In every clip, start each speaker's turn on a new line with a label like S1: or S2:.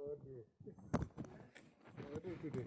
S1: What do you do?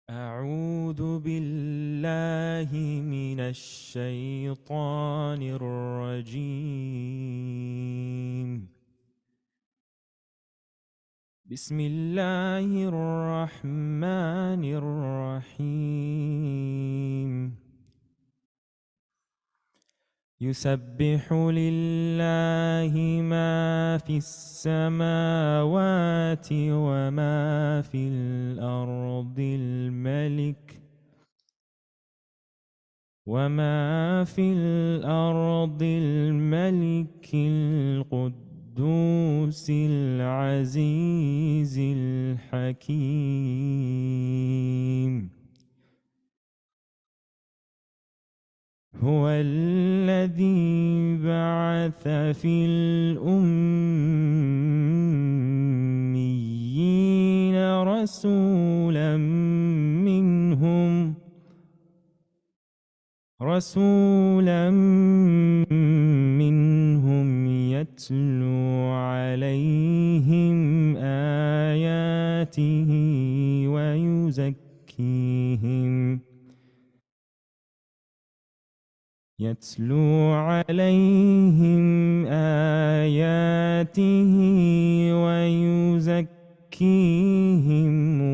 S2: أعوذ بالله من الشيطان الرجيم. بسم الله الرحمن الرحيم. يسبح لله ما في السماوات وما في الأرض الملك القدوس العزيز الحكيم. هو الذي بعث في الأميين رسولا منهم يتلو عليهم آياته ويزكيهم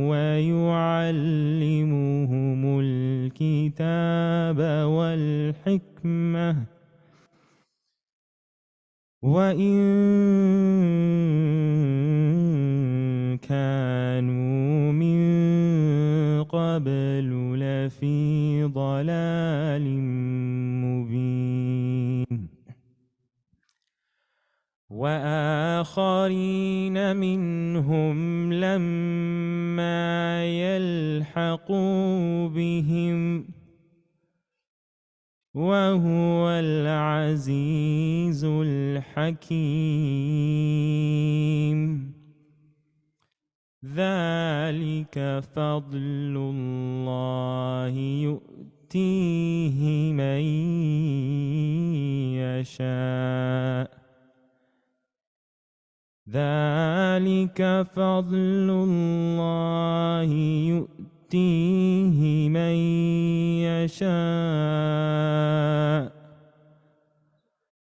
S2: ويعلمهم الكتاب والحكمة وإن كانوا من قبل لفي ضلال مبين. وآخرين منهم لما يلحقوا بهم وهو العزيز الحكيم. ذلك فضل الله يؤتيه من يشاء. ذلك فضل الله يؤتيه من يشاء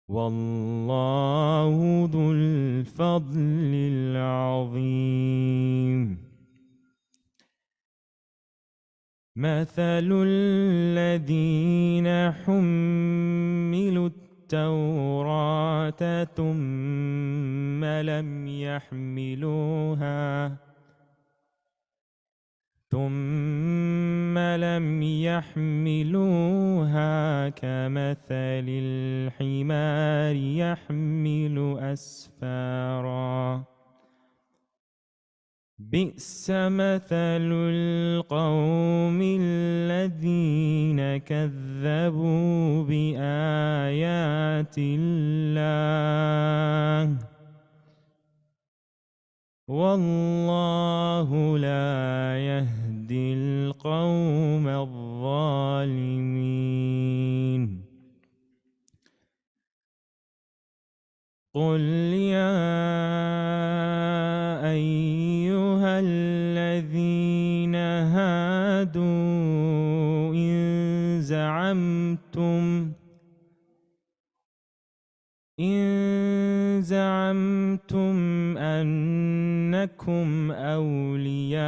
S2: والله ذو الفضل العظيم. مثل الذين حملوا التوراة ثم لم يحملوها كمثل الحمار يحمل أسفارا. بئس مثل القوم الذين كذبوا بآيات الله والله لا يهدي القوم الظالمين. قل يا أيها الذين هادوا إن زعمتم أنكم أولياء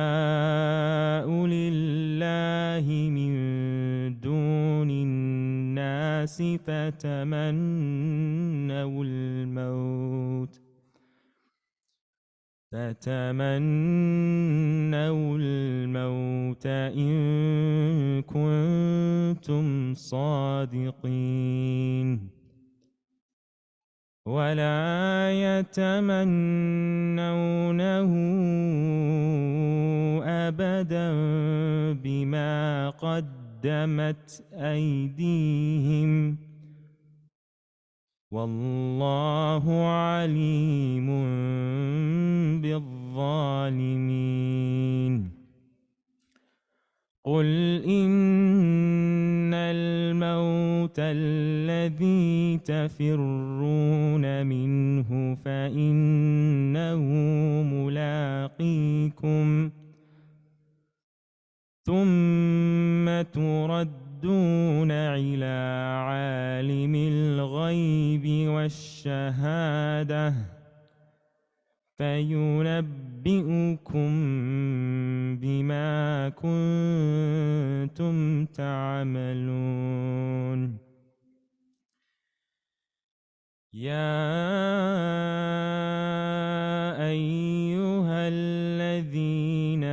S2: لله من دون الناس فتمنوا الموت إن كنتم صادقين. ولا يتمنونه أبدا بما قدمت أيديهم والله عليم بالظالمين. قل إن الموت الذي تفرون منه فإنه ملاقيكم ثم تردون إلى عالم الغيب والشهادة فينبئكم بما كنتم تعملون. يا أيها الذين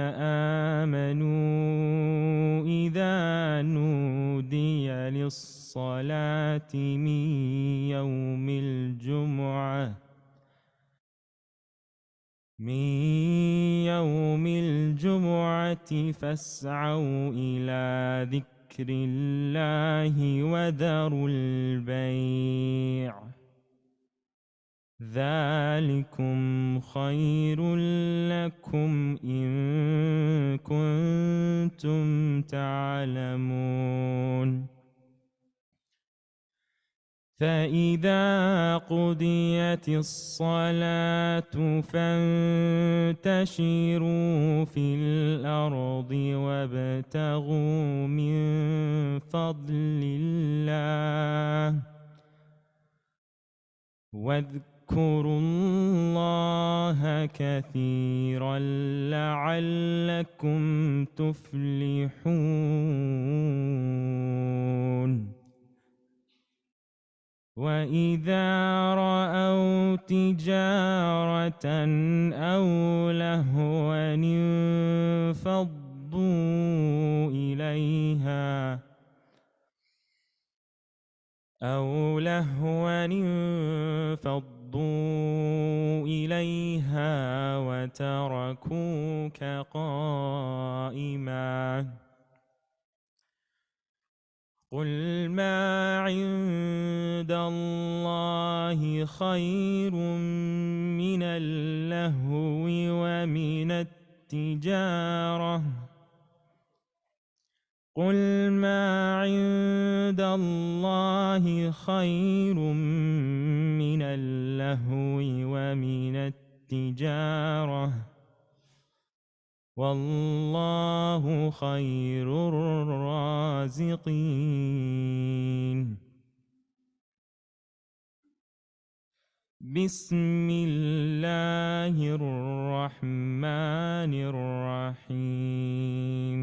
S2: آمنوا إذا نودي للصلاة من يوم الجمعة فاسعوا إلى ذكر الله وذروا البيع ذلكم خير لكم إن كنتم تعلمون. فإذا قضيت الصلاة فانتشروا في الأرض وابتغوا من فضل الله واذكروا الله كثيرا لعلكم تفلحون. وإذا رأوا تجارة أو لهوا انفضوا إليها وتركوك قائما. قل ما عند الله خير من اللهو ومن التجارة والله خير الرازقين. بسم الله الرحمن الرحيم.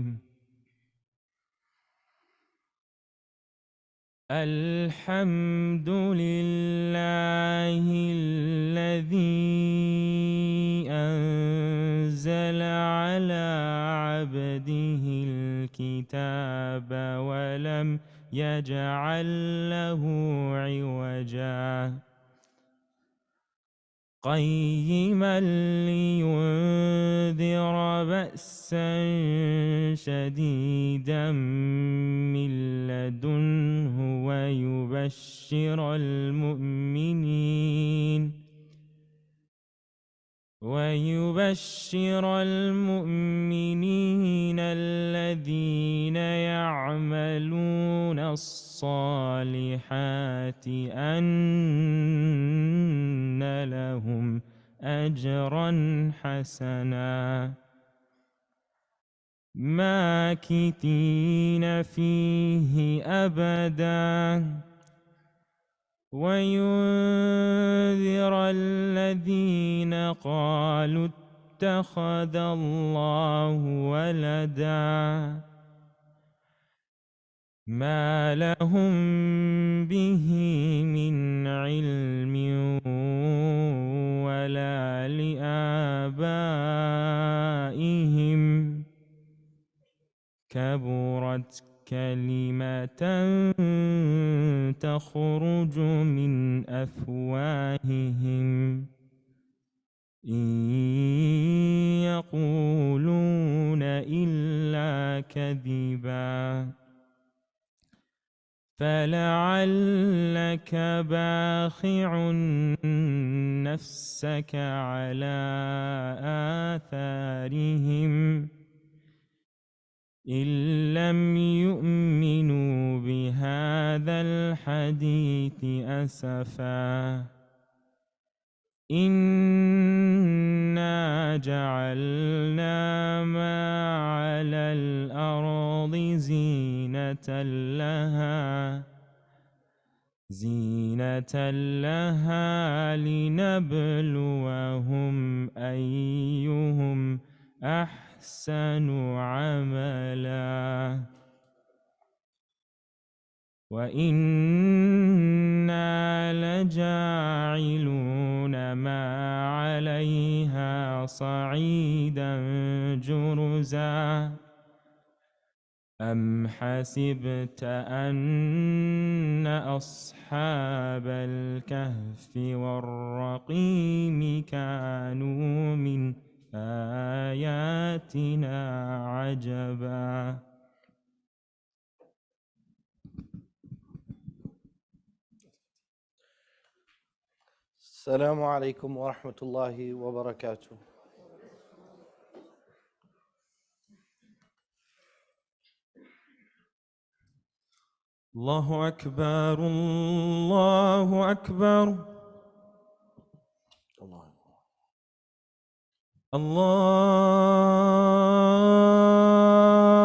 S2: الحمد لله الذي أنزل على عبده الكتاب ولم يجعل له عوجا قيما لينذر بأسا شديدا من لدنه ويبشر المؤمنين الذين يعملون الصالحات أن لهم أجرا حسنا ماكثين فيه أبدا وينذر الذين قالوا اتخذ الله ولدا ما لهم به من علم ولا لآبائهم كبرت كلمة تخرج من أفواههم إن يقولون إلا كذبا فلعلك باخع نفسك على آثارهم إن لم يؤمنوا بهذا الحديث أسفا إنا جعلنا ما على الأرض زينة لها لنبلوهم أيهم أحسن عملا وإنا لجاعلون ما عليها صعيدا جرزا أم حسبت أن أصحاب الكهف والرقيم كانوا من آياتنا عجبا
S3: السلام عليكم ورحمة الله وبركاته.
S2: الله أكبر الله أكبر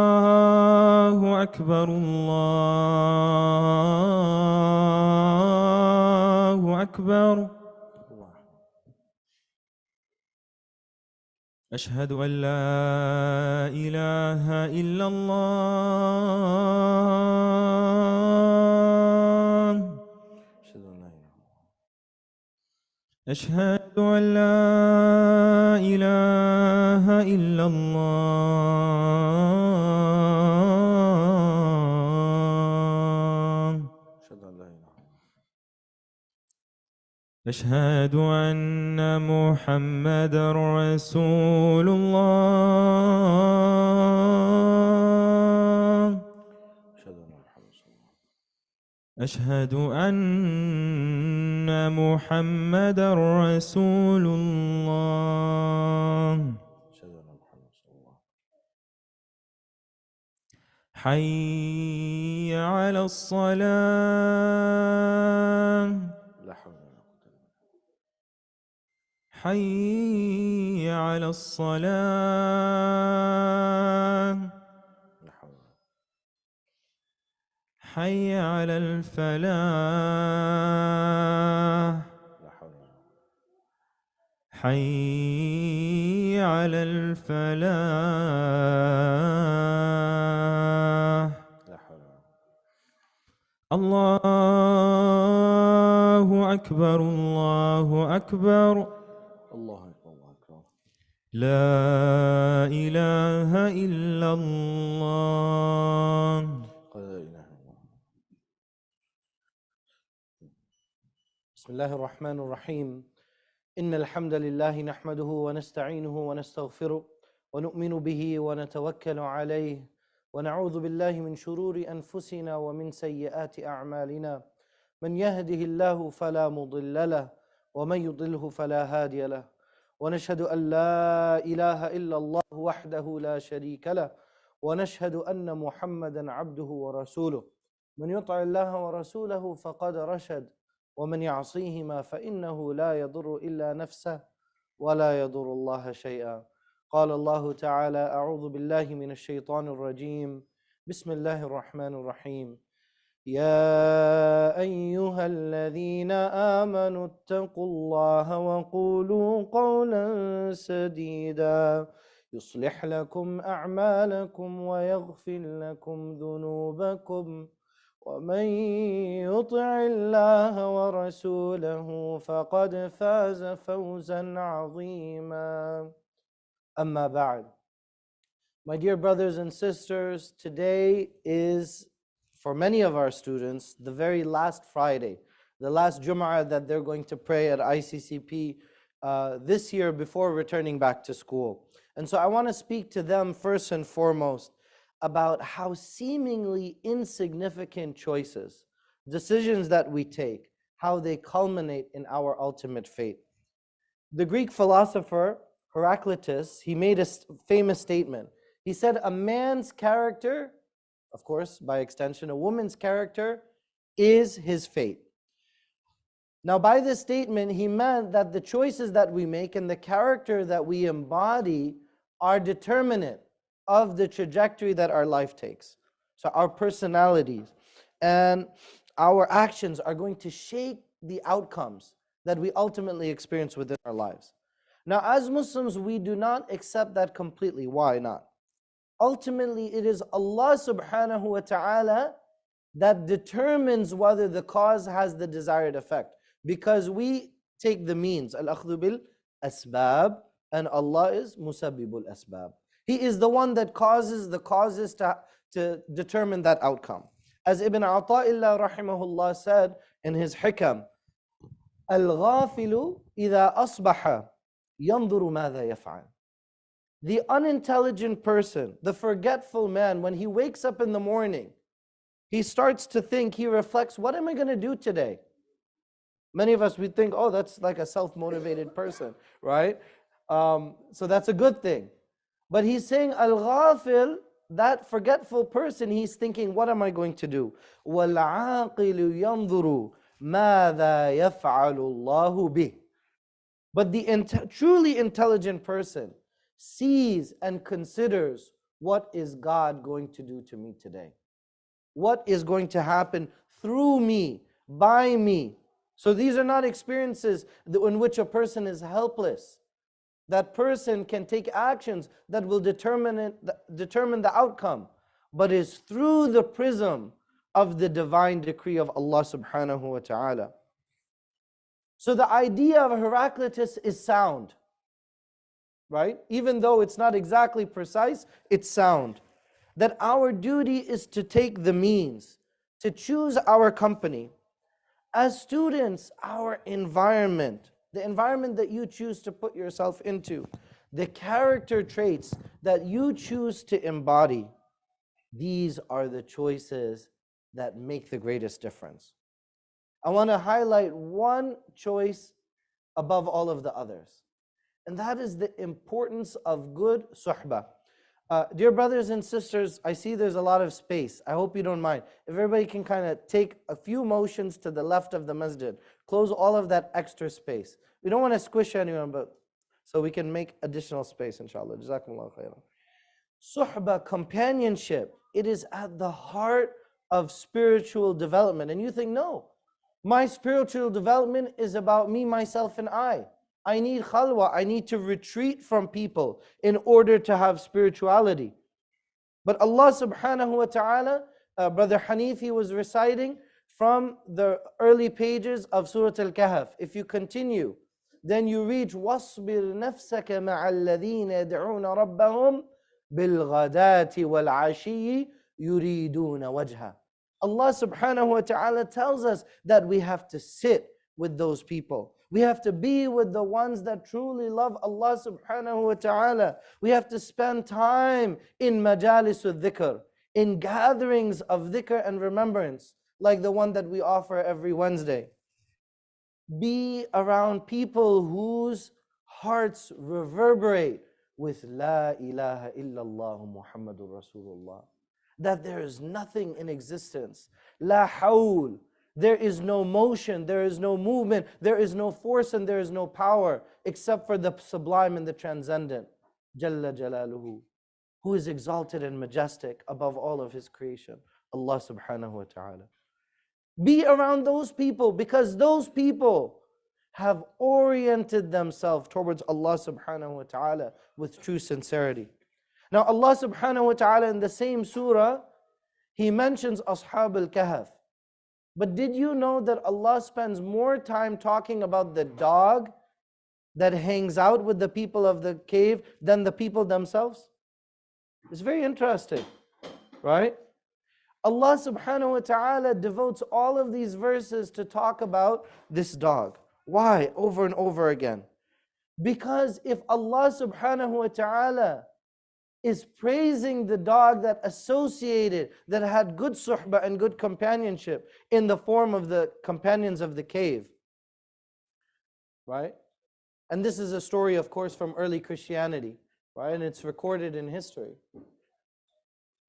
S2: الله أكبر الله أكبر أشهد أن لا إله إلا الله أشهد أن لا إله إلا الله أشهد أن محمدا رسول الله أشهد أن محمدا رسول الله حي على الصلاة حي على الصلاة حي على الفلاح حي على الفلاح الله أكبر الله أكبر لا إله إلا الله.
S3: بسم الله الرحمن الرحيم. إن الحمد لله نحمده ونستعينه ونستغفره ونؤمن به ونتوكل عليه ونعوذ بالله من شرور أنفسنا ومن سيئات أعمالنا من يهده الله فلا مضل له ومن يضله فلا هادي له ونشهد أن لا إله إلا الله وحده لا شريك له ونشهد أن محمدا عبده ورسوله من يطع الله ورسوله فقد رشد ومن يعصيهما فإنه لا يضر إلا نفسه ولا يضر الله شيئا. قال الله تعالى: أعوذ بالله من الشيطان الرجيم. بسم الله الرحمن الرحيم. يا أيها الذين آمنوا اتقوا الله وقولوا قولا سديدا يصلح لكم أعمالكم ويغفر لكم ذنوبكم ومن يطع الله ورسوله فقد فاز فوزا عظيما. أما بعد. My dear brothers and sisters, today is, for many of our students, the very last Friday, the last Jummah that they're going to pray at ICCP this year before returning back to school. And so I want to speak to them first and foremost about how seemingly insignificant choices, decisions that we take, how they culminate in our ultimate fate. The Greek philosopher Heraclitus, he made a famous statement. He said, a man's character, of course, by extension, a woman's character, is his fate. Now, by this statement, he meant that the choices that we make and the character that we embody are determinant of the trajectory that our life takes. So our personalities and our actions are going to shape the outcomes that we ultimately experience within our lives. Now, as Muslims, we do not accept that completely. Why not? Ultimately, it is Allah subhanahu wa ta'ala that determines whether the cause has the desired effect. Because we take the means, al-akhdhu bil asbab, and Allah is musabbibul asbab. He is the one that causes the causes to determine that outcome. As Ibn Ata'illah rahimahullah said in his hikam, al-ghafilu idha asbaha yanzuru madha yaf'al. The unintelligent person, the forgetful man, when he wakes up in the morning, he starts to think, he reflects, what am I going to do today? Many of us, we think, oh, that's like a self-motivated person, right? So that's a good thing. But he's saying, al-ghafil, that forgetful person, he's thinking, what am I going to do? وَالْعَاقِلُ يَنْظُرُ مَاذَا يَفْعَلُ اللَّهُ بِهِ. But the truly intelligent person sees and considers, what is God going to do to me today? What is going to happen through me, by me? So these are not experiences in which a person is helpless. That person can take actions that will determine the outcome, but is through the prism of the divine decree of Allah subhanahu wa ta'ala. So the idea of Heraclitus is sound, right? Even though it's not exactly precise, it's sound. That our duty is to take the means, to choose our company. As students, our environment, the environment that you choose to put yourself into, the character traits that you choose to embody, these are the choices that make the greatest difference. I want to highlight one choice above all of the others, and that is the importance of good suhbah. Dear brothers and sisters, I see there's a lot of space. I hope you don't mind. If everybody can kind of take a few motions to the left of the masjid, close all of that extra space. We don't want to squish anyone, but so we can make additional space, inshallah. Jazakumullah khairan. Suhbah, companionship, it is at the heart of spiritual development. And you think, no, my spiritual development is about me, myself, and I. I need khalwa, I need to retreat from people in order to have spirituality. But Allah subhanahu wa ta'ala, Brother Hanif, he was reciting from the early pages of Surah Al-Kahf. If you continue, then you reach وَاصْبِرْ نَفْسَكَ مَعَ الَّذِينَ يَدْعُونَ رَبَّهُمْ بِالْغَدَاةِ وَالْعَشِيِّ يُرِيدُونَ وَجْهَهُ. Allah subhanahu wa ta'ala tells us that we have to sit with those people. We have to be with the ones that truly love Allah subhanahu wa ta'ala. We have to spend time in majalis al-dhikr, in gatherings of dhikr and remembrance, like the one that we offer every Wednesday. Be around people whose hearts reverberate with La ilaha illallah Muhammadur Rasulullah. That there is nothing in existence. La hawl. There is no motion, there is no movement, there is no force, and there is no power except for the sublime and the transcendent, Jalla Jalaluhu, who is exalted and majestic above all of His creation, Allah subhanahu wa ta'ala. Be around those people, because those people have oriented themselves towards Allah subhanahu wa ta'ala with true sincerity. Now Allah subhanahu wa ta'ala in the same surah, He mentions Ashab al-Kahf. But did you know that Allah spends more time talking about the dog that hangs out with the people of the cave than the people themselves? It's very interesting, right? Allah subhanahu wa ta'ala devotes all of these verses to talk about this dog. Why? Over and over again. Because if Allah subhanahu wa ta'ala is praising the dog that associated, that had good suhbah and good companionship in the form of the companions of the cave, right? And this is a story, of course, from early Christianity, right? And it's recorded in history.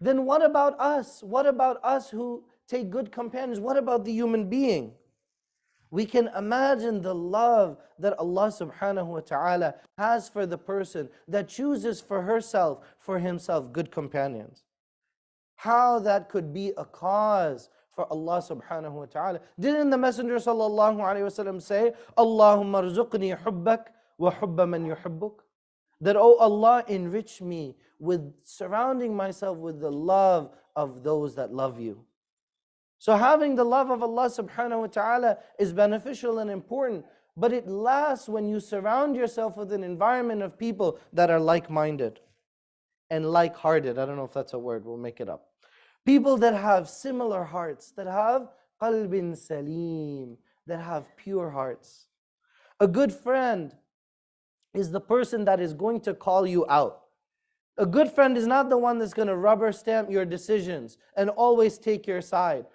S3: Then what about us? What about us who take good companions? What about the human being? We can imagine the love that Allah subhanahu wa ta'ala has for the person that chooses for herself, for himself, good companions. How that could be a cause for Allah subhanahu wa ta'ala. Didn't the Messenger sallallahu alayhi wa sallam say, Allahumma rzuqni hubbak wa hubba man yuhibbuk? That, oh Allah, enrich me with surrounding myself with the love of those that love you. So having the love of Allah subhanahu wa ta'ala is beneficial and important, but it lasts when you surround yourself with an environment of people that are like-minded and like-hearted. I don't know if that's a word, we'll make it up. People that have similar hearts, that have qalbin salim, that have pure hearts. A good friend is the person that is going to call you out. A good friend is not the one that's going to rubber stamp your decisions and always take your side.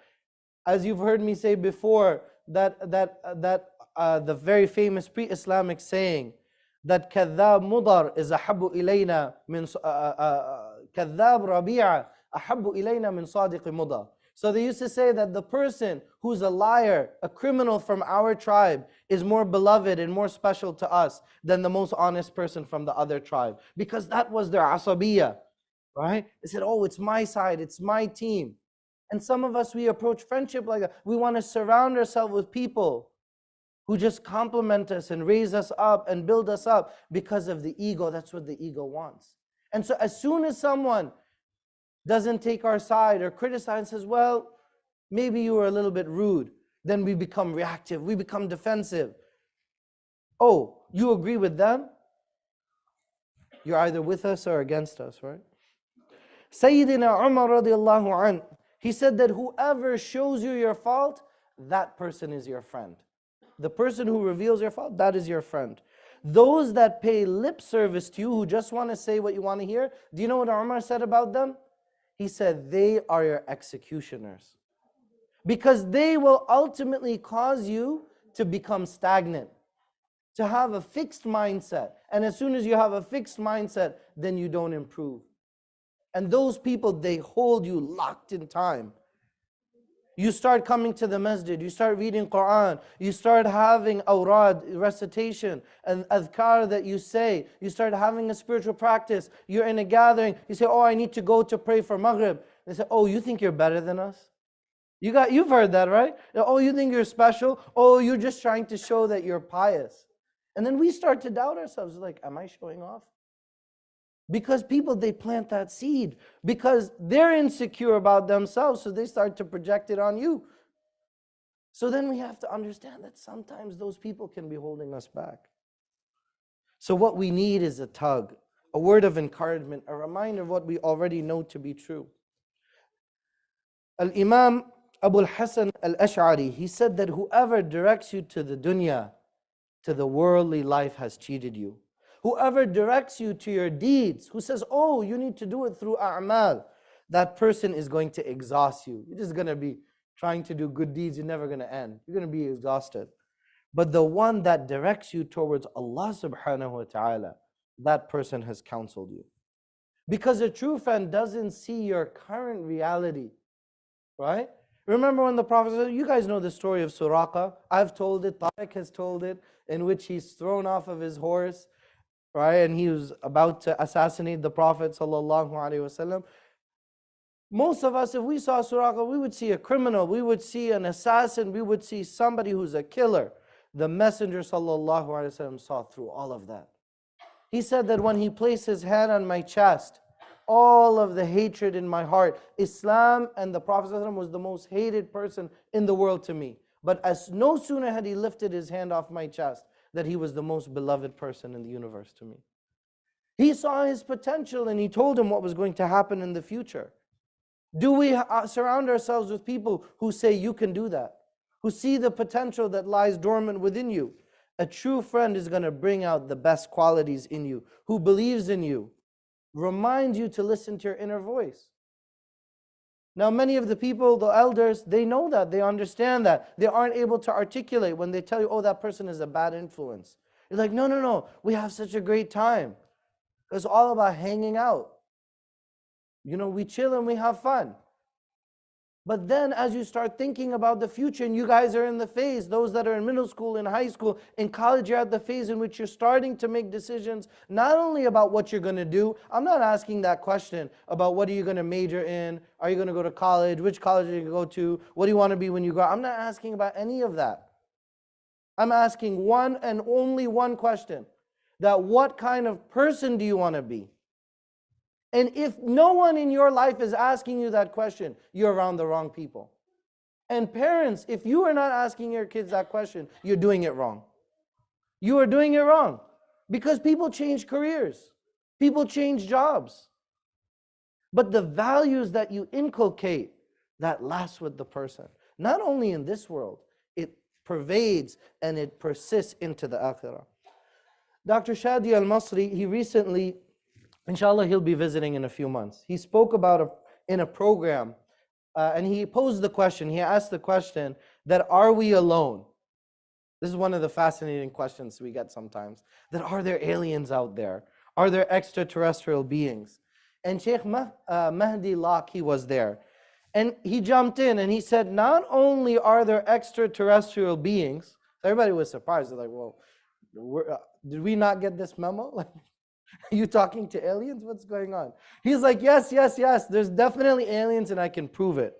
S3: As you've heard me say before, the very famous pre-Islamic saying that kadhab mudar is ahabbu ilayna min kadhab rabi'a ahabbu ilayna min sadiq mudar. So they used to say that the person who's a liar, a criminal from our tribe, is more beloved and more special to us than the most honest person from the other tribe. Because that was their asabiyah, right? They said, oh, it's my side, it's my team. And some of us, we approach friendship like that. We want to surround ourselves with people who just compliment us and raise us up and build us up because of the ego. That's what the ego wants. And so as soon as someone doesn't take our side or criticize and says, well, maybe you were a little bit rude, then we become reactive, we become defensive. Oh, you agree with them? You're either with us or against us, right? Sayyidina Umar radiallahu anh, he said that whoever shows you your fault, that person is your friend. The person who reveals your fault, that is your friend. Those that pay lip service to you, who just want to say what you want to hear, do you know what Umar said about them? He said, they are your executioners. Because they will ultimately cause you to become stagnant, to have a fixed mindset. And as soon as you have a fixed mindset, then you don't improve. And those people, they hold you locked in time. You start coming to the masjid, you start reading Quran, you start having awrad, recitation, and adhkar that you say, you start having a spiritual practice, you're in a gathering, you say, oh, I need to go to pray for Maghrib. They say, oh, you think you're better than us? You've heard that, right? Oh, you think you're special? Oh, you're just trying to show that you're pious. And then we start to doubt ourselves, like, am I showing off? Because people, they plant that seed. Because they're insecure about themselves, so they start to project it on you. So then we have to understand that sometimes those people can be holding us back. So what we need is a tug, a word of encouragement, a reminder of what we already know to be true. Al-Imam Abu al-Hasan al-Ash'ari, he said that whoever directs you to the dunya, to the worldly life, has cheated you. Whoever directs you to your deeds, who says, oh, you need to do it through a'mal, that person is going to exhaust you. You're just going to be trying to do good deeds, you're never going to end. You're going to be exhausted. But the one that directs you towards Allah subhanahu wa ta'ala, that person has counseled you. Because a true friend doesn't see your current reality, right? Remember when the Prophet said, you guys know the story of Suraqa. I've told it, Tariq has told it, in which he's thrown off of his horse, right? And he was about to assassinate the Prophet sallallahu alaihi wasallam. Most of us, if we saw Suraqa, we would see a criminal, we would see an assassin, we would see somebody who's a killer. The Messenger sallallahu alaihi wasallam saw through all of that. He said that when he placed his hand on my chest, all of the hatred in my heart, Islam and the Prophet ﷺ was the most hated person in the world to me. But as no sooner had he lifted his hand off my chest, that he was the most beloved person in the universe to me. He saw his potential and he told him what was going to happen in the future. Do we surround ourselves with people who say you can do that? Who see the potential that lies dormant within you? A true friend is going to bring out the best qualities in you, who believes in you, reminds you to listen to your inner voice. Now many of the people, the elders, they know that, they understand that. They aren't able to articulate when they tell you, oh, that person is a bad influence. You're like, no, we have such a great time. It's all about hanging out. You know, we chill and we have fun. But then as you start thinking about the future, and you guys are in the phase, those that are in middle school, in high school, in college, you're at the phase in which you're starting to make decisions, not only about what you're going to do. I'm not asking that question about what are you going to major in, are you going to go to college, which college are you going to go to, what do you want to be when you grow up. I'm not asking about any of that. I'm asking one and only one question, that what kind of person do you want to be? And if no one in your life is asking you that question, you're around the wrong people. And parents, if you are not asking your kids that question, you're doing it wrong. You are doing it wrong. Because people change careers. People change jobs. But the values that you inculcate, that lasts with the person. Not only in this world, it pervades and it persists into the akhirah. Dr. Shadi al-Masri, he recently, inshallah, he'll be visiting in a few months. He spoke about in a program, and he posed the question, he asked the question that are we alone? This is one of the fascinating questions we get sometimes, that are there aliens out there? Are there extraterrestrial beings? And Sheikh Mahdi Laq, he was there. And he jumped in and he said, not only are there extraterrestrial beings, everybody was surprised. They're like, well, did we not get this memo? Like, are you talking to aliens? What's going on? He's like, yes, there's definitely aliens and I can prove it.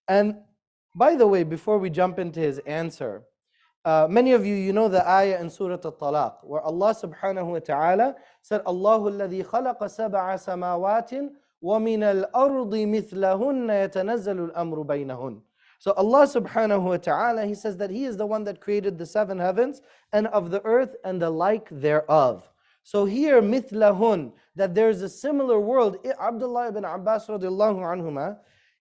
S3: And by the way, before we jump into his answer, many of you know the ayah in Surah Al-Talaq, where Allah subhanahu wa ta'ala said, Allahu alladhi khalaqa sab'a samawatin wa min al-ardi mithlahunna yatanazzalu al-amru baynahun. So Allah subhanahu wa ta'ala, He says that He is the one that created the 7 heavens and of the earth and the like thereof. So here, mithlahun, that there's a similar world. Abdullah ibn Abbas radiallahu anhuma,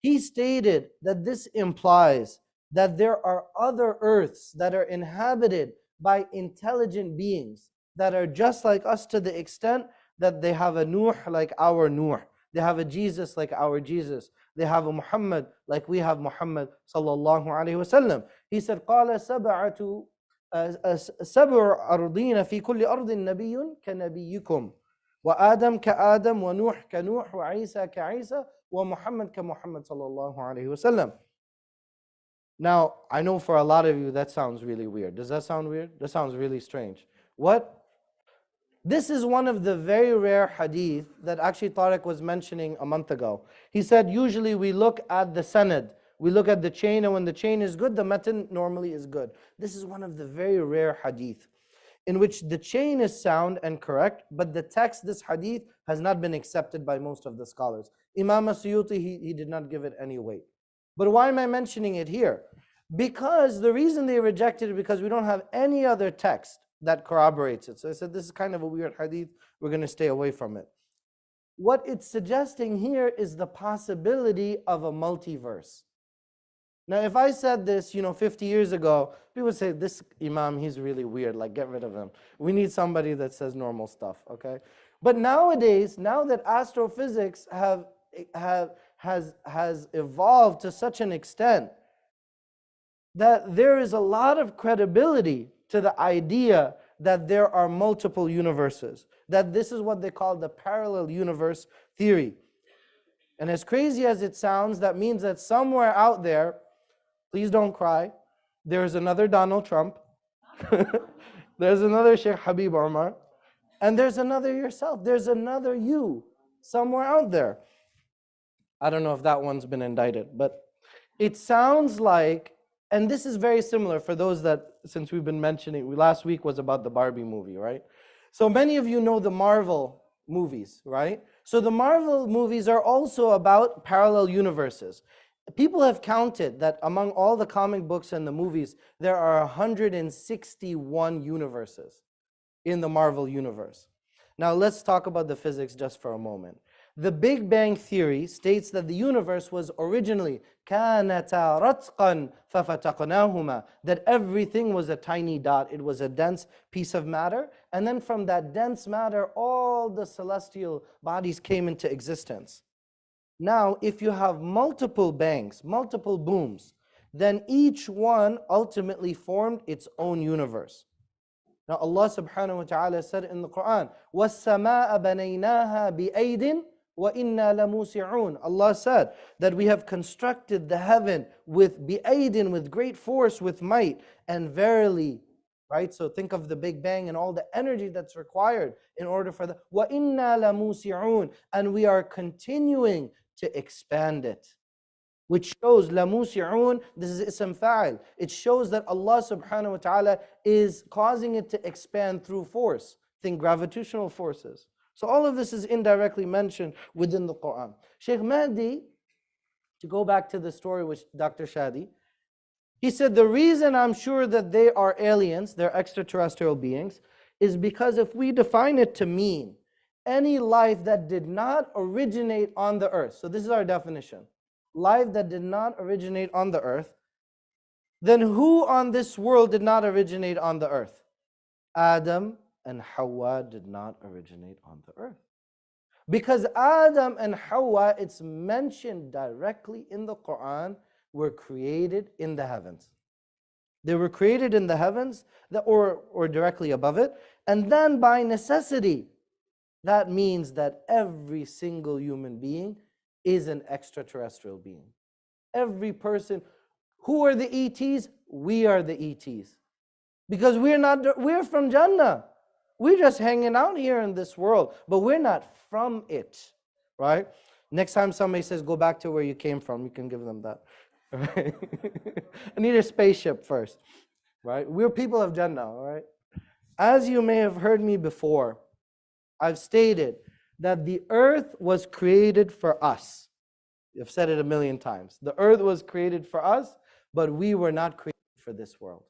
S3: he stated that this implies that there are other earths that are inhabited by intelligent beings that are just like us, to the extent that they have a Nuh like our Nuh. They have a Jesus like our Jesus. They have a Muhammad like we have Muhammad sallallahu alayhi wa sallam. He said, قَالَ سَبْعَ أَرْضِينَ فِي كُلِّ أَرْضٍ نَبِيٌّ كَنَبِيِّكُمْ وَآدَمْ كَآدَمْ وَنُوحْ كَنُوحْ وَعِيسَى كَعِيسَى وَمُحَمَّدْ كَمُحَمَّدْ sallallahu alayhi wa sallam. Now, I know for a lot of you that sounds really weird. Does that sound weird? That sounds really strange. What? This is one of the very rare hadith that actually Tariq was mentioning a month ago. He said usually we look at the sanad, we look at the chain, and when the chain is good, the matan normally is good. This is one of the very rare hadith in which the chain is sound and correct, but the text, this hadith, has not been accepted by most of the scholars. Imam Suyuti, he did not give it any weight. But why am I mentioning it here? Because the reason they rejected it, because we don't have any other text that corroborates it. So I said, this is kind of a weird hadith, we're going to stay away from it. What it's suggesting here is the possibility of a multiverse. Now, if I said this, 50 years ago, people would say, this Imam, he's really weird, like get rid of him. We need somebody that says normal stuff, okay? But nowadays, now that astrophysics has evolved to such an extent that there is a lot of credibility to the idea that there are multiple universes, that this is what they call the parallel universe theory. And as crazy as it sounds, that means that somewhere out there, please don't cry, there's another Donald Trump, there's another Sheikh Habib Omar, and there's another yourself, there's another you somewhere out there. I don't know if that one's been indicted, but it sounds like, and this is very similar for those that, since we've been mentioning, last week was about the Barbie movie, right? So many of you know the Marvel movies, right? So the Marvel movies are also about parallel universes. People have counted that among all the comic books and the movies, there are 161 universes in the Marvel universe. Now let's talk about the physics just for a moment. The Big Bang Theory states that the universe was originally كَانَتَا رَتْقًا فَفَتَقْنَاهُمَا, that everything was a tiny dot, it was a dense piece of matter, and then from that dense matter, all the celestial bodies came into existence. Now, if you have multiple bangs, multiple booms, then each one ultimately formed its own universe. Now Allah subhanahu wa ta'ala said in the Quran, وَالسَّمَاءَ بَنَيْنَاهَا بِأَيْدٍ وَإِنَّا لَمُوسِعُونَ. Allah said that we have constructed the heaven with bi'aydin, with great force, with might, and verily, right? So think of the Big Bang and all the energy that's required in order for the وَإِنَّا لَمُوسِعُونَ, and we are continuing to expand it. Which shows لَمُوسِعُونَ, this is ism fa'il. It shows that Allah subhanahu wa ta'ala is causing it to expand through force. Think gravitational forces. So all of this is indirectly mentioned within the Quran. Shaykh Mahdi, to go back to the story with Dr. Shadi, he said the reason I'm sure that they are aliens, they're extraterrestrial beings, is because if we define it to mean any life that did not originate on the earth, so this is our definition, life that did not originate on the earth, then who on this world did not originate on the earth? Adam and Hawa did not originate on the earth. Because Adam and Hawa, it's mentioned directly in the Quran, were created in the heavens. They were created in the heavens, or directly above it. And then by necessity, that means that every single human being is an extraterrestrial being. Every person. Who are the ETs? We are the ETs. Because we're from Jannah. We're just hanging out here in this world, but we're not from it, right? Next time somebody says, go back to where you came from, you can give them that. Right? I need a spaceship first, right? We're people of Jannah, all right? As you may have heard me before, I've stated that the earth was created for us. I've said it a million times. The earth was created for us, but we were not created for this world.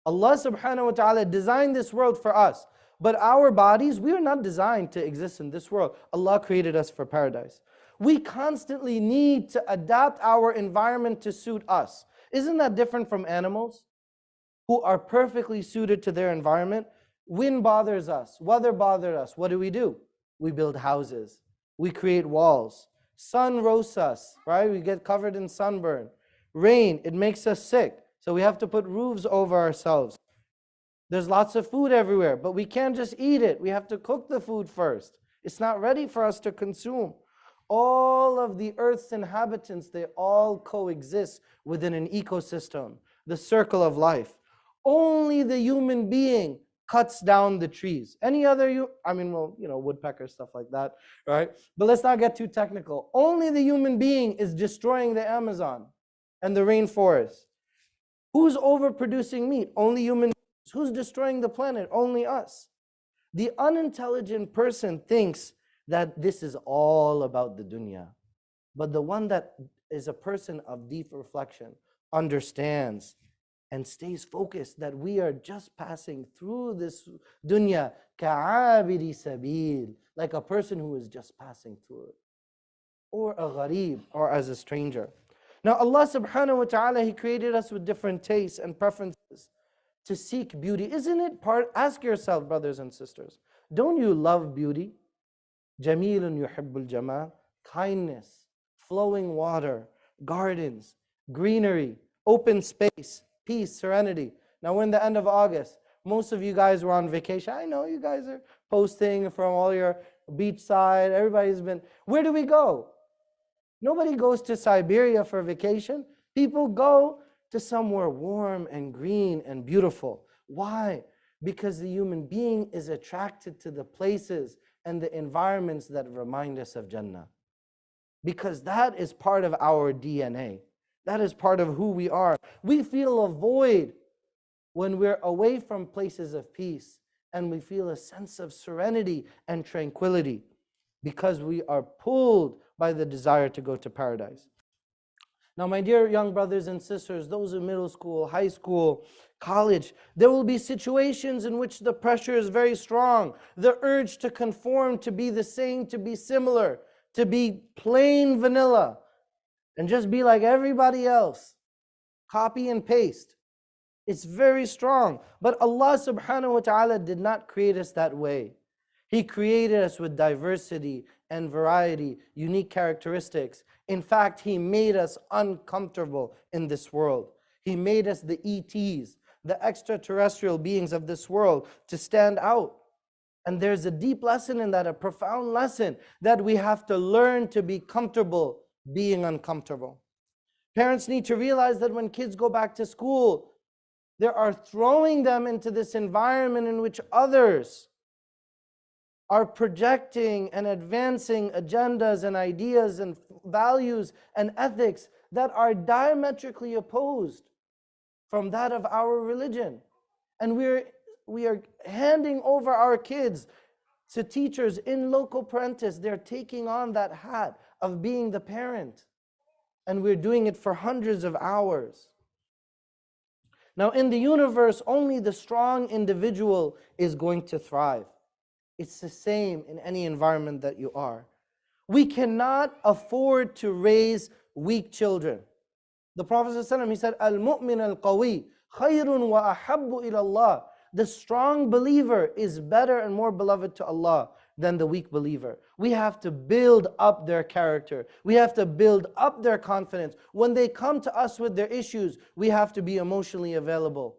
S3: Allah subhanahu wa ta'ala designed this world for us. But our bodies, we are not designed to exist in this world. Allah created us for paradise. We constantly need to adapt our environment to suit us. Isn't that different from animals who are perfectly suited to their environment? Wind bothers us, weather bothers us. What do? We build houses. We create walls. Sun roasts us, right? We get covered in sunburn. Rain, it makes us sick. So we have to put roofs over ourselves. There's lots of food everywhere, but we can't just eat it. We have to cook the food first. It's not ready for us to consume. All of the earth's inhabitants, they all coexist within an ecosystem, the circle of life. Only the human being cuts down the trees. Any other, woodpeckers, stuff like that, right? But let's not get too technical. Only the human being is destroying the Amazon and the rainforest. Who's overproducing meat? Only human beings. Who's destroying the planet? Only us. The unintelligent person thinks that this is all about the dunya. But the one that is a person of deep reflection understands and stays focused that we are just passing through this dunya, ka'abiri sabil, like a person who is just passing through it, or a gharib, or as a stranger. Now Allah subhanahu wa ta'ala, He created us with different tastes and preferences to seek beauty. Isn't it part? Ask yourself, brothers and sisters, don't you love beauty? Jamilun yuhibbul jamal, kindness, flowing water, gardens, greenery, open space, peace, serenity. Now we're in the end of August. Most of you guys were on vacation. I know you guys are posting from all your beachside. Everybody's been. Where do we go? Nobody goes to Siberia for vacation. People go to somewhere warm and green and beautiful. Why? Because the human being is attracted to the places and the environments that remind us of Jannah. Because that is part of our DNA. That is part of who we are. We feel a void when we're away from places of peace, and we feel a sense of serenity and tranquility because we are pulled by the desire to go to paradise. Now, my dear young brothers and sisters, those in middle school, high school, college, there will be situations in which the pressure is very strong. The urge to conform, to be the same, to be similar, to be plain vanilla, and just be like everybody else. Copy and paste. It's very strong. But Allah subhanahu wa ta'ala did not create us that way. He created us with diversity and variety, unique characteristics. In fact, He made us uncomfortable in this world. He made us the ETs, the extraterrestrial beings of this world, to stand out. And there's a deep lesson in that, a profound lesson, that we have to learn to be comfortable being uncomfortable. Parents need to realize that when kids go back to school, they are throwing them into this environment in which others are projecting and advancing agendas and ideas and values and ethics that are diametrically opposed from that of our religion. And we are handing over our kids to teachers in loco parentis. They're taking on that hat of being the parent. And we're doing it for hundreds of hours. Now in the universe, only the strong individual is going to thrive. It's the same in any environment that you are. We cannot afford to raise weak children. The Prophet ﷺ, he said, Al-mu'min al-qawi khayrun wa ahabbu ila Allah. The strong believer is better and more beloved to Allah than the weak believer. We have to build up their character. We have to build up their confidence. When they come to us with their issues, we have to be emotionally available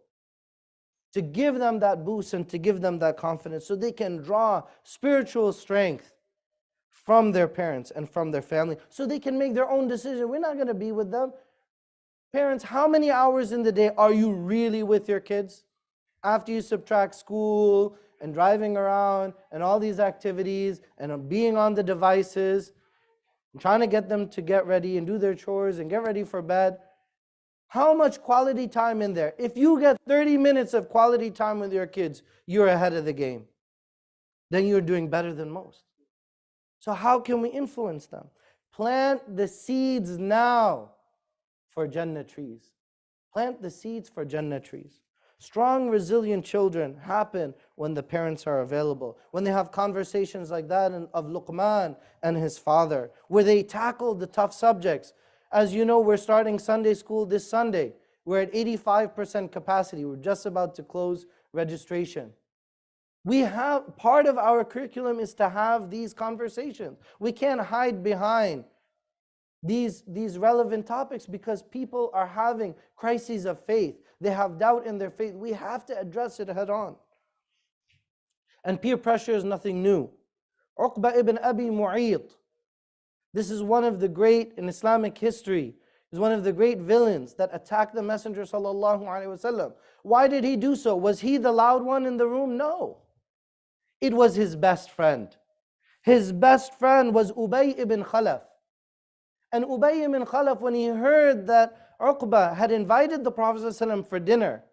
S3: to give them that boost and to give them that confidence so they can draw spiritual strength from their parents and from their family so they can make their own decision. We're not going to be with them. Parents, how many hours in the day are you really with your kids? After you subtract school and driving around and all these activities and being on the devices and trying to get them to get ready and do their chores and get ready for bed, how much quality time in there? If you get 30 minutes of quality time with your kids, you're ahead of the game. Then you're doing better than most. So how can we influence them? Plant the seeds now for Jannah trees. Plant the seeds for Jannah trees. Strong, resilient children happen when the parents are available. When they have conversations like that of Luqman and his father, where they tackle the tough subjects. As you know, we're starting Sunday school this Sunday. We're at 85% capacity. We're just about to close registration. Part of our curriculum is to have these conversations. We can't hide behind these relevant topics because people are having crises of faith. They have doubt in their faith. We have to address it head on. And peer pressure is nothing new. Uqba ibn Abi Mu'ayt, this is one of the great, in Islamic history, is one of the great villains that attacked the Messenger ﷺ. Why did he do so? Was he the loud one in the room? No. It was his best friend. His best friend was Ubay ibn Khalaf. And Ubay ibn Khalaf, when he heard that Uqba had invited the Prophet ﷺ for dinner,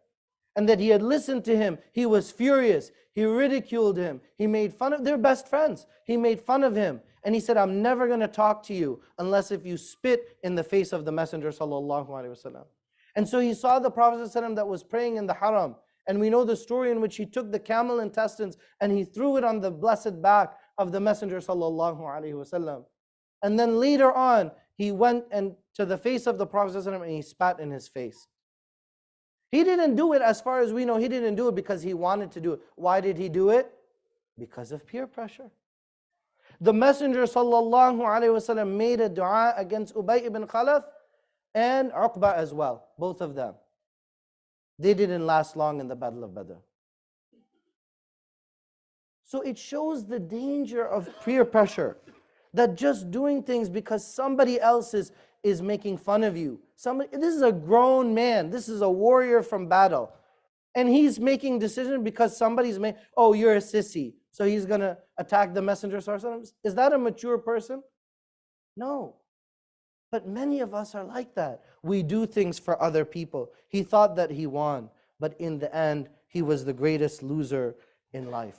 S3: and that he had listened to him, he was furious. He ridiculed him. He made fun of their best friends. He made fun of him. And he said, I'm never going to talk to you unless if you spit in the face of the Messenger ﷺ. And so he saw the Prophet ﷺ that was praying in the haram. And we know the story in which he took the camel intestines and he threw it on the blessed back of the Messenger ﷺ. And then later on, he went to the face of the Prophet ﷺ and he spat in his face. He didn't do it, as far as we know, he didn't do it because he wanted to do it. Why did he do it? Because of peer pressure. The Messenger ﷺ made a dua against Ubay ibn Khalaf and Uqba as well, both of them. They didn't last long in the Battle of Badr. So it shows the danger of peer pressure, that just doing things because somebody else is making fun of you. This is a grown man, this is a warrior from battle. And he's making decisions because somebody's made, oh, you're a sissy, so he's going to attack the Messenger. Is that a mature person? No. But many of us are like that. We do things for other people. He thought that he won, but in the end, he was the greatest loser in life.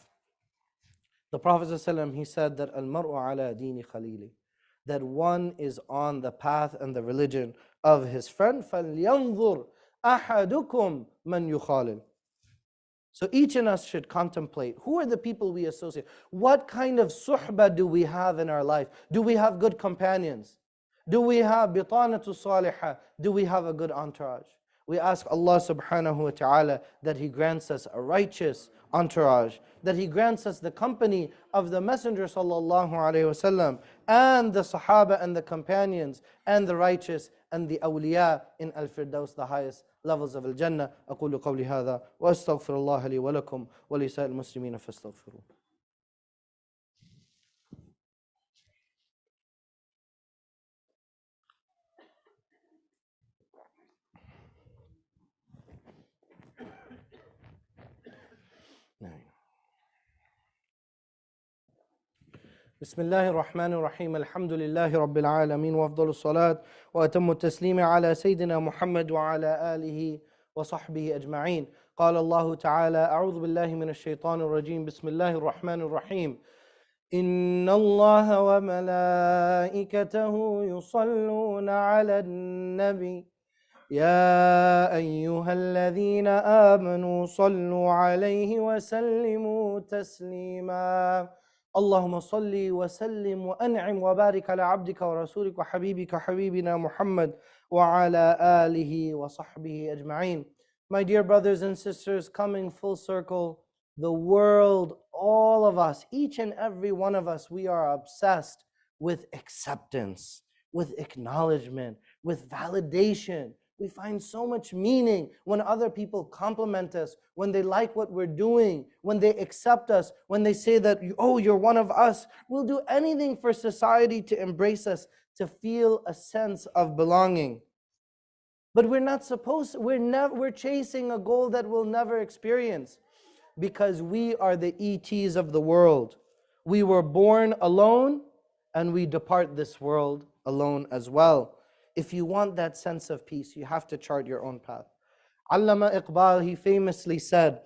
S3: The Prophet ﷺ, he said that al-mar'u ala dini khalili, that one is on the path and the religion of his friend. فَلْيَنْظُرْ أَحَدُكُمْ مَنْ يُخَالِلْ. So each of us should contemplate, who are the people we associate? What kind of suhbah do we have in our life? Do we have good companions? Do we have bitanatu salihah? Do we have a good entourage? We ask Allah subhanahu wa ta'ala that He grants us a righteous entourage, that He grants us the company of the Messenger sallallahu alayhi wasallam and the Sahaba and the companions and the righteous and the awliya in al-Firdaus, the highest levels of al-Jannah. أقول قولي هذا وأستغفر الله لي ولكم ولسائر المسلمين فاستغفروه. بسم الله الرحمن الرحيم الحمد لله رب العالمين وأفضل الصلاة وأتم التسليم على سيدنا محمد وعلى آله وصحبه أجمعين. قال الله تعالى: أعوذ بالله من الشيطان الرجيم. بسم الله الرحمن الرحيم. إن الله وملائكته يصلون على النبي يا أيها الذين آمنوا صلوا عليه وسلموا تسليما. اللهم صل وسلم وأنعم وبارك على عبدك ورسولك وحبيبك حبيبنا محمد وعلى آله وصحبه أجمعين. My dear brothers and sisters, coming full circle, the world, all of us, each and every one of us, we are obsessed with acceptance, with acknowledgement, with validation. We find so much meaning when other people compliment us, when they like what we're doing, when they accept us, when they say that, oh, you're one of us. We'll do anything for society to embrace us, to feel a sense of belonging. But we're not supposed to, we're chasing a goal that we'll never experience, because we are the ETs of the world. We were born alone and we depart this world alone as well. If you want that sense of peace, you have to chart your own path. Allama Iqbal, he famously said,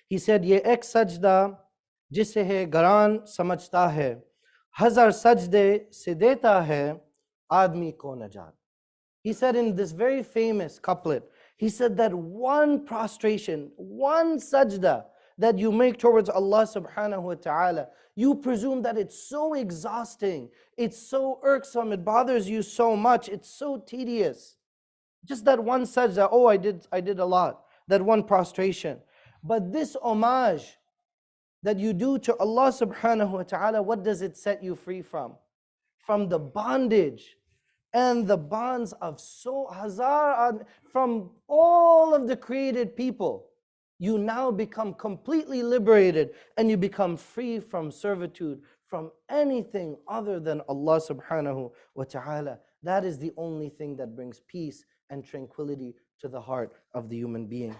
S3: ye ek sajda jise hai garan samajhta hai, hazar sajde se deta hai aadmi ko najat. He said in this very famous couplet, he said that one prostration, one sajda that you make towards Allah subhanahu wa ta'ala, you presume that it's so exhausting, it's so irksome, it bothers you so much, it's so tedious. Just that one sajda, oh, I did a lot, that one prostration. But this homage that you do to Allah subhanahu wa ta'ala, what does it set you free from? From the bondage and the bonds of from all of the created people. You now become completely liberated and you become free from servitude, from anything other than Allah subhanahu wa ta'ala. That is the only thing that brings peace and tranquility to the heart of the human being.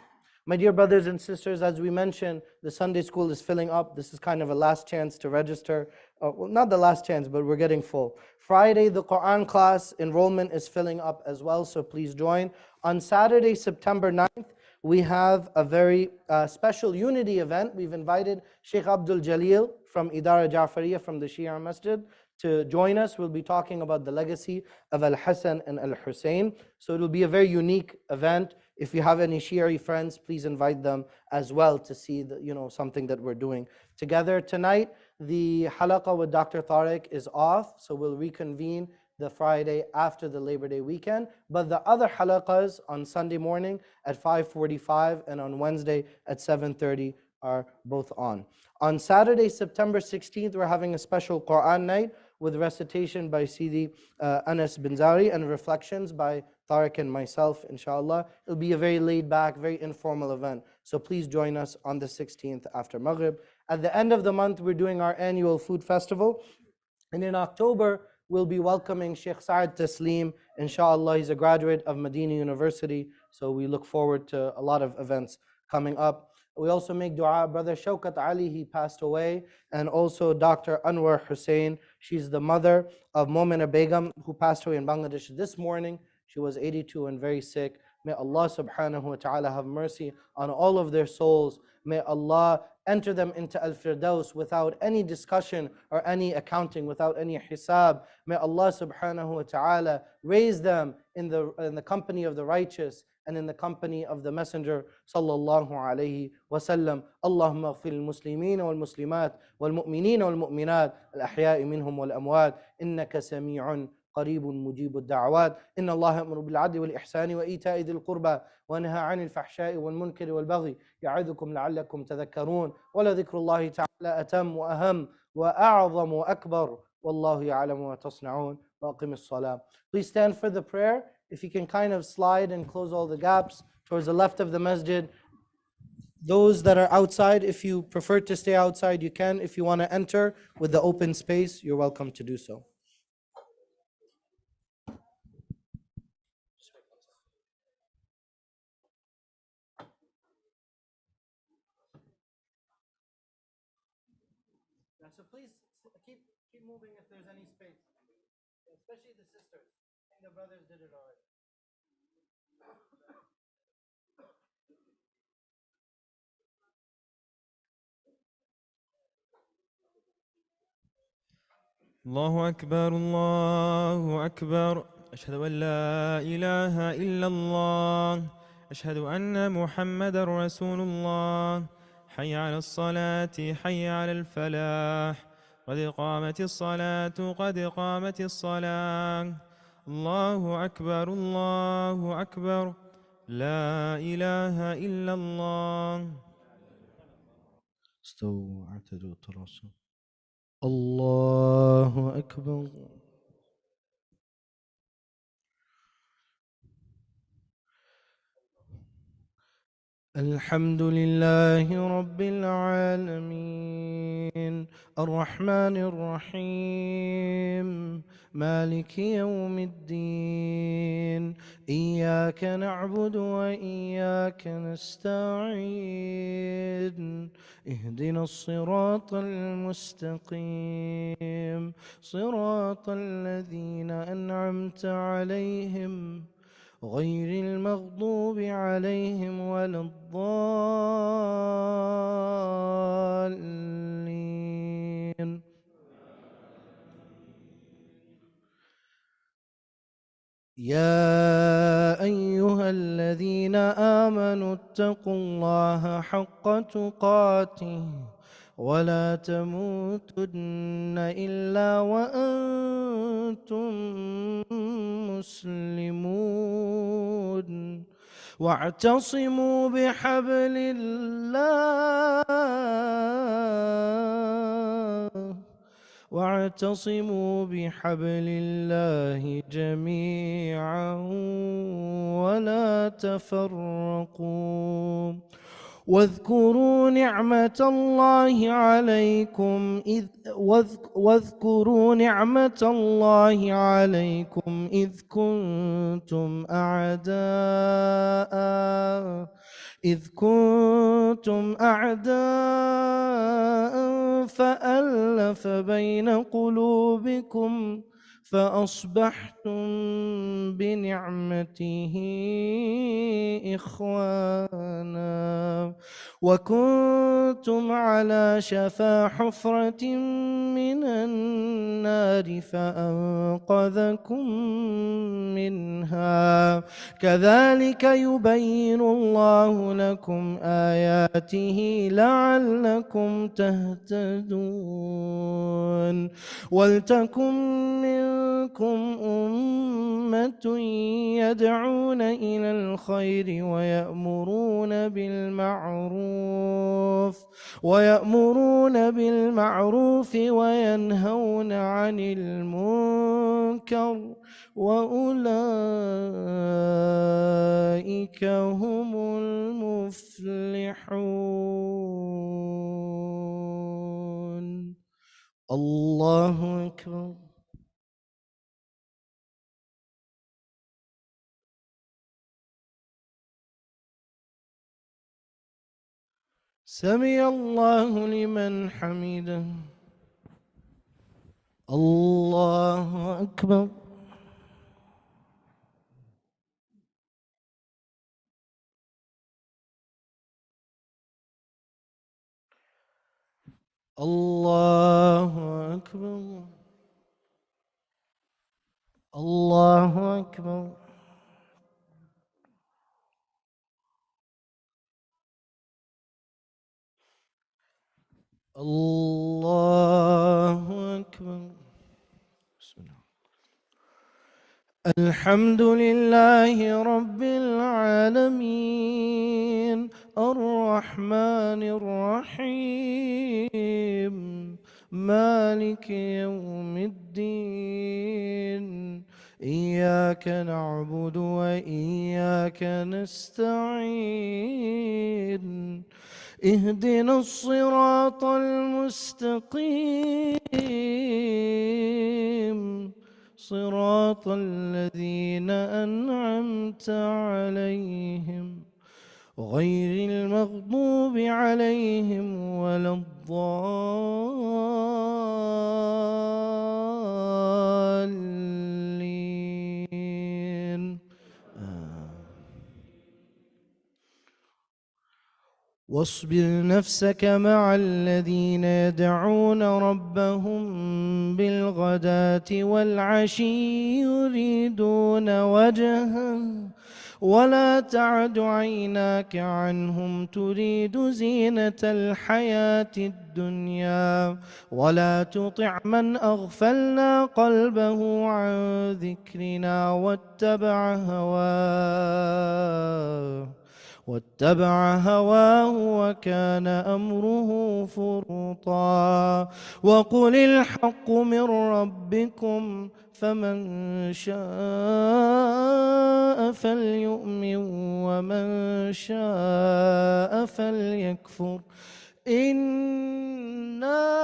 S3: My dear brothers and sisters, as we mentioned, the Sunday school is filling up. This is kind of a last chance to register. Well, not the last chance, but we're getting full. Friday, the Quran class enrollment is filling up as well, so please join. On Saturday, September 9th, we have a very special unity event. We've invited Sheikh Abdul Jalil from Idara Ja'fariyah from the Shia Masjid to join us. We'll be talking about the legacy of Al-Hasan and Al-Hussein. So it will be a very unique event. If you have any Shi'i friends, please invite them as well to see something that we're doing together. Tonight, the halaqah with Dr. Tariq is off, so we'll reconvene the Friday after the Labor Day weekend. But the other halaqahs on Sunday morning at 5:45 and on Wednesday at 7:30 are both on. On Saturday, September 16th, we're having a special Quran night with recitation by Sidi Anas bin Zari and reflections by Tariq and myself, inshallah. It'll be a very laid back, very informal event. So please join us on the 16th after Maghrib. At the end of the month, we're doing our annual food festival. And in October, we'll be welcoming Sheikh Saad Taslim. Inshallah, he's a graduate of Medina University. So we look forward to a lot of events coming up. We also make dua. Brother Shaukat Ali, he passed away. And also Dr. Anwar Hussain. She's the mother of Momina Begum, who passed away in Bangladesh this morning. She was 82 and very sick. May Allah subhanahu wa ta'ala have mercy on all of their souls. May Allah enter them into Al-Firdaus without any discussion or any accounting, without any hisab. May Allah subhanahu wa ta'ala raise them in the company of the righteous and in the company of the Messenger sallallahu alayhi wa sallam. Allahumma ighfir al-muslimeen wal-muslimat wal-mu'mineen wal-mu'minat al-ahya'i minhum wal-amwat innaka sami'un قريب مجيب الدعوات إن الله يأمر بالعدل والإحسان وإيتاء ذي القربى وينهى عن الفحشاء والمنكر والبغي يعظكم لعلكم تذكرون ولذكر الله تعالى أتم وأهم وأعظم وأكبر والله يعلم ما تصنعون وأقم الصلاة. Please stand for the prayer. If you can kind of slide and close all the gaps towards the left of the masjid. Those that are outside, if you prefer to stay outside, you can. If you want to enter with the open space, you're welcome to do so. So please keep moving if there's any space, especially the sisters. I think the brothers did it already.
S2: الله أكبر الله أكبر. أشهد أن لا إله إلا الله. أشهد أن محمد رسول الله. حي على الصلاة حي على الفلاح. قد قامت الصلاة قد قامت الصلاة. الله أكبر الله أكبر. لا إله إلا الله.
S3: استووا واعتدوا تراصوا. الله أكبر. الحمد لله رب العالمين الرحمن الرحيم مالك يوم الدين إياك نعبد وإياك نستعين اهدنا الصراط المستقيم صراط الذين أنعمت عليهم غير المغضوب عليهم ولا الضالين. يا أيها الذين آمنوا اتقوا الله حق تقاته ولا تموتن إلا وأنتم مسلمون واعتصموا بحبل الله جميعا ولا تفرقوا واذكروا نعمة الله عليكم إذ كنتم أعداء فألف بين قلوبكم فأصبحتم بنعمته إخوانا وكنتم على شفا حفرة من النار فأنقذكم منها كذلك يبين الله لكم آياته لعلكم تهتدون ولتكن منكم أمة يدعون إلى الخير ويأمرون بالمعروف وينهون عن المنكر وأولئك هم المفلحون. الله أكبر. سمع الله لمن حمده. الله أكبر. الله أكبر. الله أكبر. الله أكبر. بسم الله. الحمد لله رب العالمين الرحمن الرحيم مالك يوم الدين إياك نعبد وإياك نستعين اهدنا الصراط المستقيم صراط الذين أنعمت عليهم غير المغضوب عليهم ولا الضالين. واصبر نفسك مع الذين يدعون ربهم بالغداة والعشي يريدون وجهه ولا تعد عيناك عنهم تريد زينة الحياة الدنيا ولا تطع من أغفلنا قلبه عن ذكرنا واتبع هواه وكان أمره فرطا. وقل الحق من ربكم فمن شاء فليؤمن ومن شاء فليكفر. إنا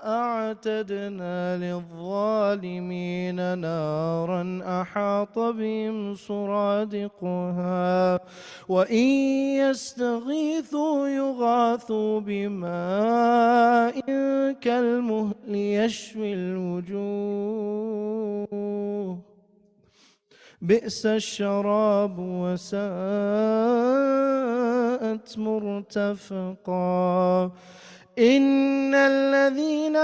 S3: أعتدنا للظالمين نارا أحاط بهم سرادقها وإن يستغيثوا يغاثوا بماء كالمهل يشوي الوجوه بئس الشراب وساءت مرتفقا. إن الذين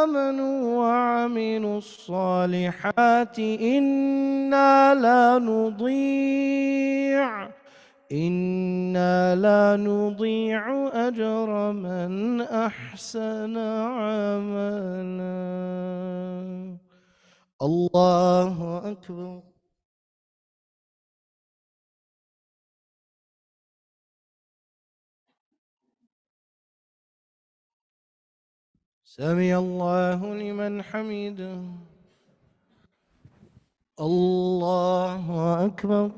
S3: آمنوا وعملوا الصالحات إنا لا نضيع أجر من أحسن عملا. الله أكبر. سمع الله لمن حمده. الله أكبر.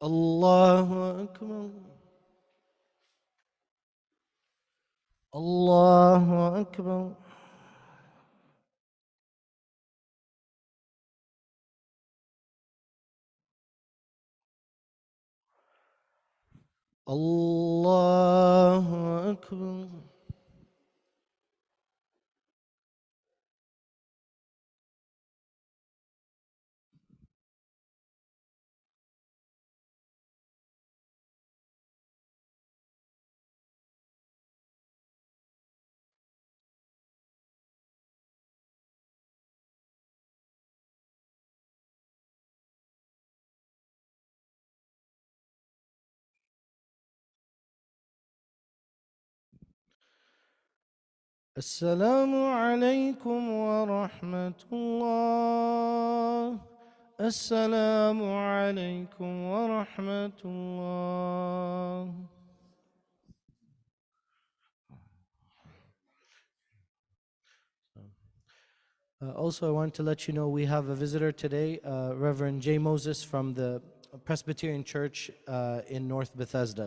S3: الله أكبر. الله أكبر. الله أكبر. السلام عليكم ورحمة الله. السلام عليكم ورحمة الله. Also, I want to let you know we have a visitor today, Reverend J. Moses from the Presbyterian Church in North Bethesda.